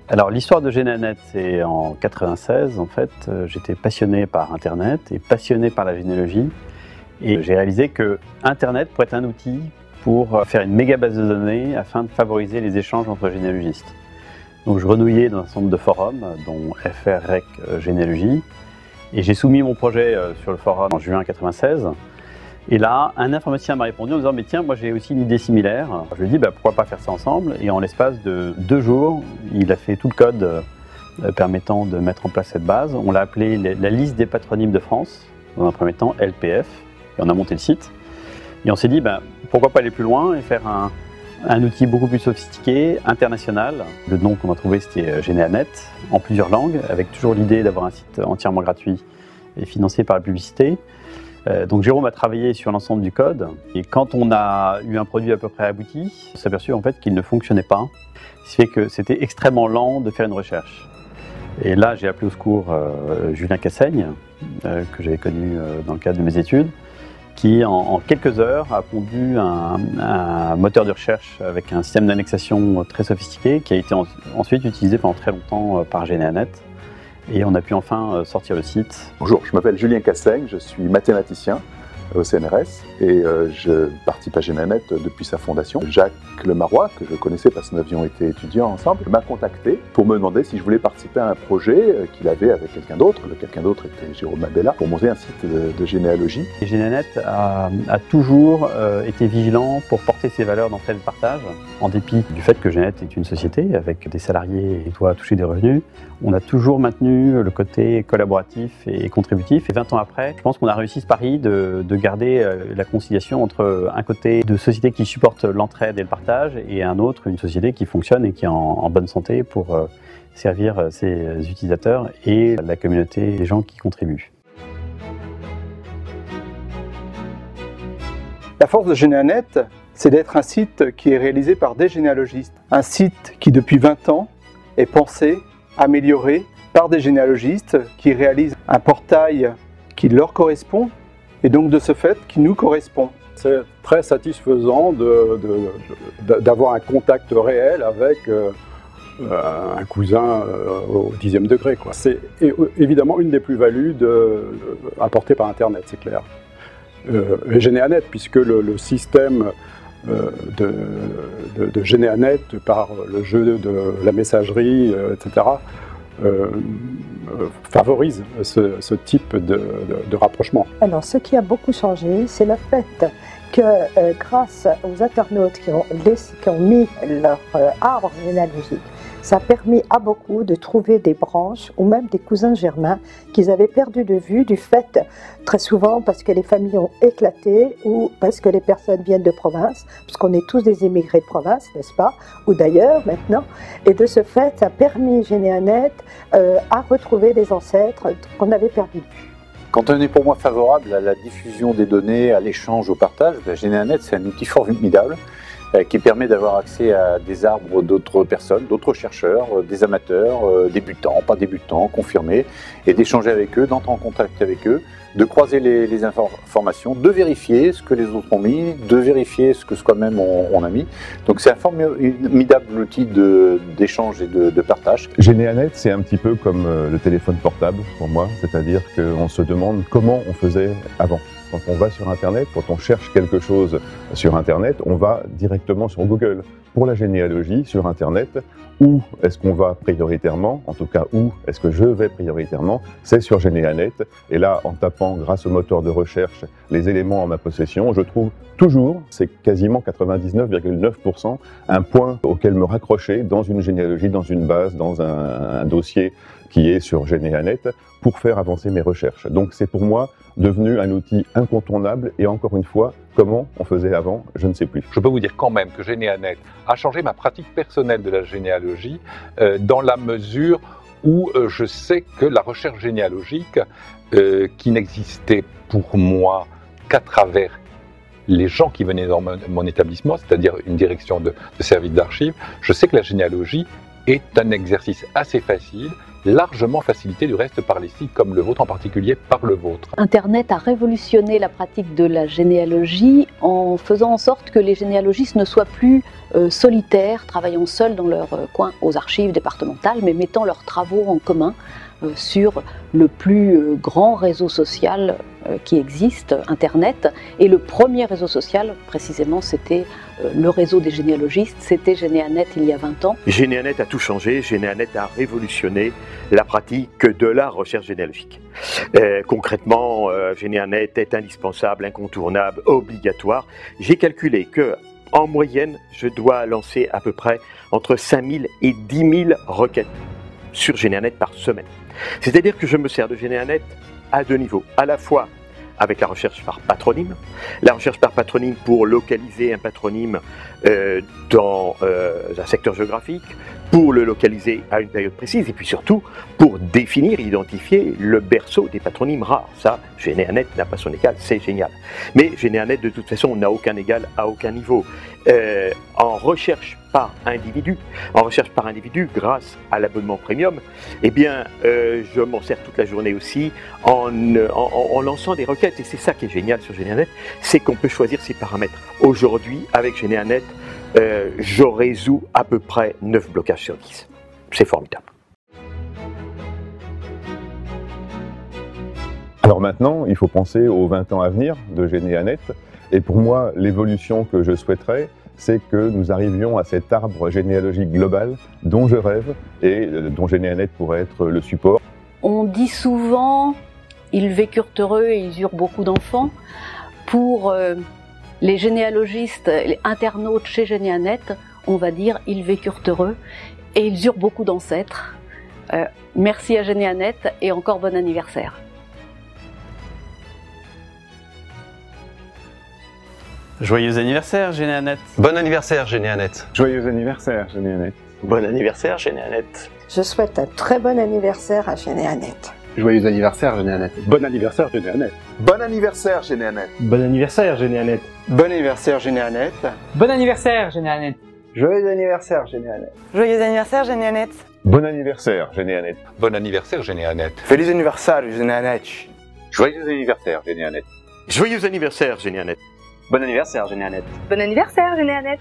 Alors l'histoire de Généanet, c'est en 96 en fait. J'étais passionné par Internet et passionné par la généalogie. Et j'ai réalisé que Internet pourrait être un outil pour faire une méga base de données afin de favoriser les échanges entre généalogistes. Donc je renouillais dans un certain nombre de forums, dont FRREC Généalogie. Et j'ai soumis mon projet sur le forum en juin 96. Et là, un informaticien m'a répondu en disant « Mais tiens, moi j'ai aussi une idée similaire ». Je lui ai dit « Pourquoi pas faire ça ensemble ?» Et en l'espace de 2 jours, il a fait tout le code permettant de mettre en place cette base. On l'a appelé la liste des patronymes de France, dans un premier temps LPF, et on a monté le site. Et on s'est dit pourquoi pas aller plus loin et faire un outil beaucoup plus sophistiqué, international. Le nom qu'on a trouvé c'était Généanet, en plusieurs langues, avec toujours l'idée d'avoir un site entièrement gratuit et financé par la publicité. Donc Jérôme a travaillé sur l'ensemble du code et quand on a eu un produit à peu près abouti, on s'est aperçu en fait qu'il ne fonctionnait pas. Ce qui fait que c'était extrêmement lent de faire une recherche. Et là j'ai appelé au secours Julien Cassaigne, que j'avais connu dans le cadre de mes études, qui en quelques heures a pondu un moteur de recherche avec un système d'annexation très sophistiqué qui a été ensuite utilisé pendant très longtemps par Généanet. Et on a pu enfin sortir le site. Bonjour, je m'appelle Julien Cassaigne, je suis mathématicien au CNRS et je participe à Généanet depuis sa fondation. Jacques Lemarois, que je connaissais parce que nous avions été étudiants ensemble, m'a contacté pour me demander si je voulais participer à un projet qu'il avait avec quelqu'un d'autre. Le quelqu'un d'autre était Jérôme Abella, pour monter un site de généalogie. Et Généanet a toujours été vigilant pour porter ses valeurs d'entraide et de partage. En dépit du fait que Généanet est une société avec des salariés et doit toucher des revenus, on a toujours maintenu le côté collaboratif et contributif. Et 20 ans après, je pense qu'on a réussi ce pari de garder la conciliation entre un côté de société qui supporte l'entraide et le partage et un autre, une société qui fonctionne et qui est en bonne santé pour servir ses utilisateurs et la communauté des gens qui contribuent. La force de Généanet, c'est d'être un site qui est réalisé par des généalogistes. Un site qui depuis 20 ans est pensé, amélioré par des généalogistes qui réalisent un portail qui leur correspond et donc de ce fait qui nous correspond. C'est très satisfaisant d'avoir un contact réel avec un cousin au 10e degré. C'est évidemment une des plus-values apportées par Internet, c'est clair. Et Généanet, puisque le système de Généanet par le jeu de la messagerie, etc., favorise ce type de rapprochement. Alors, ce qui a beaucoup changé, c'est le fait que grâce aux internautes qui ont mis leur arbre généalogique, ça a permis à beaucoup de trouver des branches ou même des cousins germains qu'ils avaient perdu de vue du fait, très souvent parce que les familles ont éclaté ou parce que les personnes viennent de province, parce qu'on est tous des immigrés de province, n'est-ce pas, ou d'ailleurs maintenant. Et de ce fait, ça a permis Généanet à retrouver des ancêtres qu'on avait perdus de vue. Quand on est pour moi favorable à la diffusion des données, à l'échange, au partage, Généanet c'est un outil formidable qui permet d'avoir accès à des arbres d'autres personnes, d'autres chercheurs, des amateurs, débutants, pas débutants, confirmés, et d'échanger avec eux, d'entrer en contact avec eux, de croiser les informations, de vérifier ce que les autres ont mis, de vérifier ce que soi-même on a mis. Donc c'est un formidable outil d'échange et de partage. Généanet, c'est un petit peu comme le téléphone portable pour moi, c'est-à-dire qu'on se demande comment on faisait avant. Quand on va sur Internet, quand on cherche quelque chose sur Internet, on va directement sur Google. Pour la généalogie, sur Internet, où est-ce qu'on va prioritairement, en tout cas où est-ce que je vais prioritairement, c'est sur Généanet. Et là, en tapant, grâce au moteur de recherche, les éléments en ma possession, je trouve toujours, c'est quasiment 99,9%, un point auquel me raccrocher dans une généalogie, dans une base, dans un dossier qui est sur Généanet pour faire avancer mes recherches. Donc c'est pour moi devenu un outil incontournable et encore une fois, comment on faisait avant, je ne sais plus. Je peux vous dire quand même que Généanet a changé ma pratique personnelle de la généalogie dans la mesure où je sais que la recherche généalogique, qui n'existait pour moi qu'à travers les gens qui venaient dans mon établissement, c'est-à-dire une direction de service d'archives, je sais que la généalogie est un exercice assez facile largement facilité du reste par les sites comme le vôtre, en particulier par le vôtre. Internet a révolutionné la pratique de la généalogie en faisant en sorte que les généalogistes ne soient plus solitaires, travaillant seuls dans leur coin aux archives départementales, mais mettant leurs travaux en commun sur le plus grand réseau social qui existe, Internet. Et le premier réseau social, précisément, c'était le réseau des généalogistes, c'était Généanet il y a 20 ans. Généanet a tout changé, Généanet a révolutionné la pratique de la recherche généalogique. Concrètement, Généanet est indispensable, incontournable, obligatoire. J'ai calculé que en moyenne, je dois lancer à peu près entre 5000 et 10 000 requêtes sur Généanet par semaine. C'est-à-dire que je me sers de Généanet à deux niveaux, à la fois avec la recherche par patronyme, pour localiser un patronyme dans un secteur géographique, pour le localiser à une période précise, et puis surtout pour définir, identifier le berceau des patronymes rares. Ça, Généanet n'a pas son égal, c'est génial. Mais Généanet, de toute façon, n'a aucun égal à aucun niveau. En recherche par individu, grâce à l'abonnement premium, eh bien, je m'en sers toute la journée aussi en lançant des requêtes. Et c'est ça qui est génial sur Généanet, c'est qu'on peut choisir ses paramètres. Aujourd'hui, avec Généanet, je résous à peu près 9 blocages sur 10. C'est formidable. Alors maintenant, il faut penser aux 20 ans à venir de Généanet. Et pour moi, l'évolution que je souhaiterais, c'est que nous arrivions à cet arbre généalogique global dont je rêve et dont Généanet pourrait être le support. On dit souvent « ils vécurent heureux et ils eurent beaucoup d'enfants ». Pour les généalogistes, les internautes chez Généanet, on va dire « ils vécurent heureux et ils eurent beaucoup d'ancêtres ». Merci à Généanet et encore bon anniversaire. Joyeux anniversaire, Généanet. Bon anniversaire, Généanet. Joyeux anniversaire, Généanet. Bon anniversaire, Généanet. Je souhaite un très bon anniversaire à Généanet. Joyeux anniversaire, Généanet. Bon anniversaire, Généanet. Bon anniversaire, Généanet. Bon anniversaire, Généanet. Bon anniversaire, Généanet. Bon anniversaire, Généanet. Joyeux anniversaire, Généanet. Joyeux anniversaire, Généanet. Bon anniversaire, Généanet. Bon anniversaire, Généanet. Feliz anniversaire, Généanet. Joyeux anniversaire, Généanet. Joyeux anniversaire, Généanet. Bon anniversaire, Généanet. Bon anniversaire, Généanet.